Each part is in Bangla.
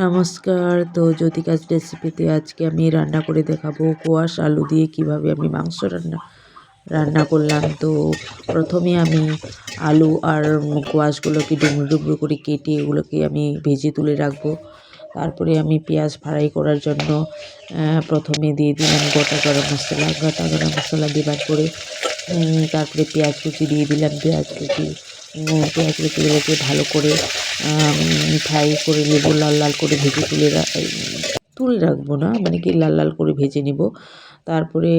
নমস্কার। তো জ্যোতিকাজ রেসিপিতে আজকে আমি রান্না করে দেখাবো কোয়াশ আলু দিয়ে কিভাবে আমি মাংস রান্না করলাম। তো প্রথমে আমি আলু আর কোয়াশগুলোকে ডুমরো ডুমরো করে কেটে এগুলোকে আমি ভেজে তুলে রাখবো। তারপরে আমি পেঁয়াজ ফ্রাই করার জন্য প্রথমে দিয়ে দিলাম গোটা গরম মশলা দেওয়ার পরে তারপরে পেঁয়াজ কুচি দিয়ে দিলাম। পেঁয়াজ কুচিগুলোকে ভালো করে ফ্রাই করে নেব, লাল লাল করে ভেজে তুলে রাখবো না, মানে কি লাল লাল করে ভেজে নেব। তারপরে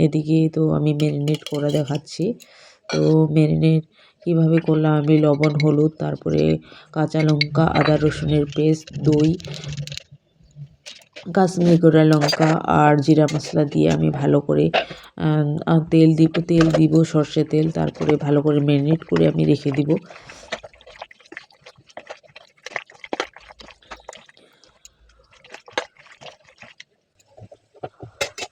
এদিকে তো আমি ম্যারিনেট করা দেখাচ্ছি। তো ম্যারিনেট কীভাবে করলাম, আমি লবণ, হলুদ, তারপরে কাঁচা লঙ্কা, আদা রসুনের পেস্ট, দই, কাশ্মীরি গুঁড়া লঙ্কা আর জিরা মশলা দিয়ে আমি ভালো করে তেল দিব সর্ষে তেল। তারপরে ভালো করে ম্যারিনেট করে আমি রেখে দিব।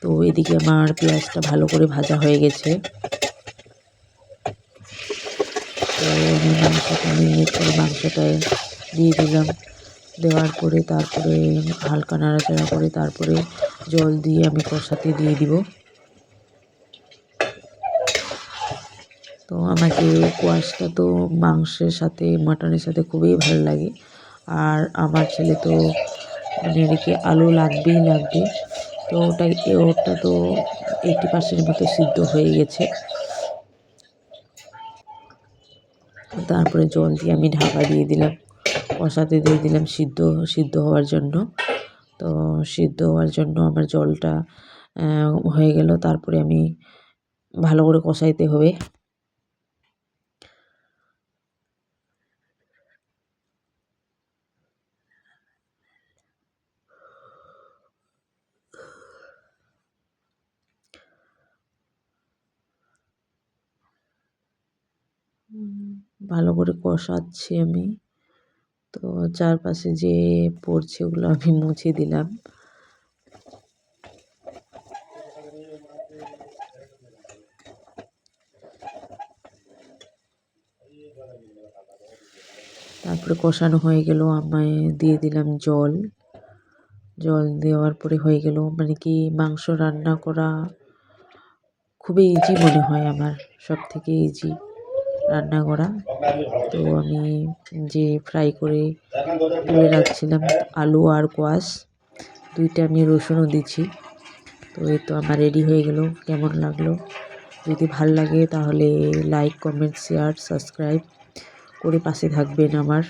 তো এদিকে আমার পেঁয়াজটা ভালো করে ভাজা হয়ে গেছে। তো আমি মাংসটা দিয়ে দিলাম। দেওয়ার পরে তারপরে হালকা নাড়াচাড়া করে তারপরে জল দিয়ে আমি কষাতে দিয়ে দিব। তো আমাকে কোয়াশটা তো মাংসের সাথে মাটনের সাথে খুবই ভালো লাগে। আর আমার ছেলে তো মানে এদিকে আলু লাগবে। তো ওটা তো 80% মতো সিদ্ধ হয়ে গেছে। তারপরে জল দিয়ে আমি ঢাকা দিয়ে দিলাম, কষাতে দিয়ে দিলাম সিদ্ধ হওয়ার জন্য। তো সিদ্ধ হওয়ার জন্য আমার জলটা হয়ে গেল। তারপরে আমি ভালো করে কষাইতে হবে। ভালো করে কষাচ্ছি আমি। তো চারপাশে যে পড়ছে ওগুলো আমি মুছে দিলাম। তারপরে কষানো হয়ে গেল, আমি দিয়ে দিলাম জল দেওয়ার পরে হয়ে গেল। মানে কি মাংস রান্না করা খুবই ইজি মনে হয় আমার, সব থেকে ইজি রান্না করা। তো আমি যে ফ্রাই করে তুলে রাখছিলাম আলু আর কোয়াশ, দুইটা আমি রসুনও দিচ্ছি। তো এই তো আমার রেডি হয়ে গেল। কেমন লাগলো? যদি ভাল লাগে তাহলে লাইক, কমেন্ট, শেয়ার, সাবস্ক্রাইব করে পাশে থাকবেন আমার।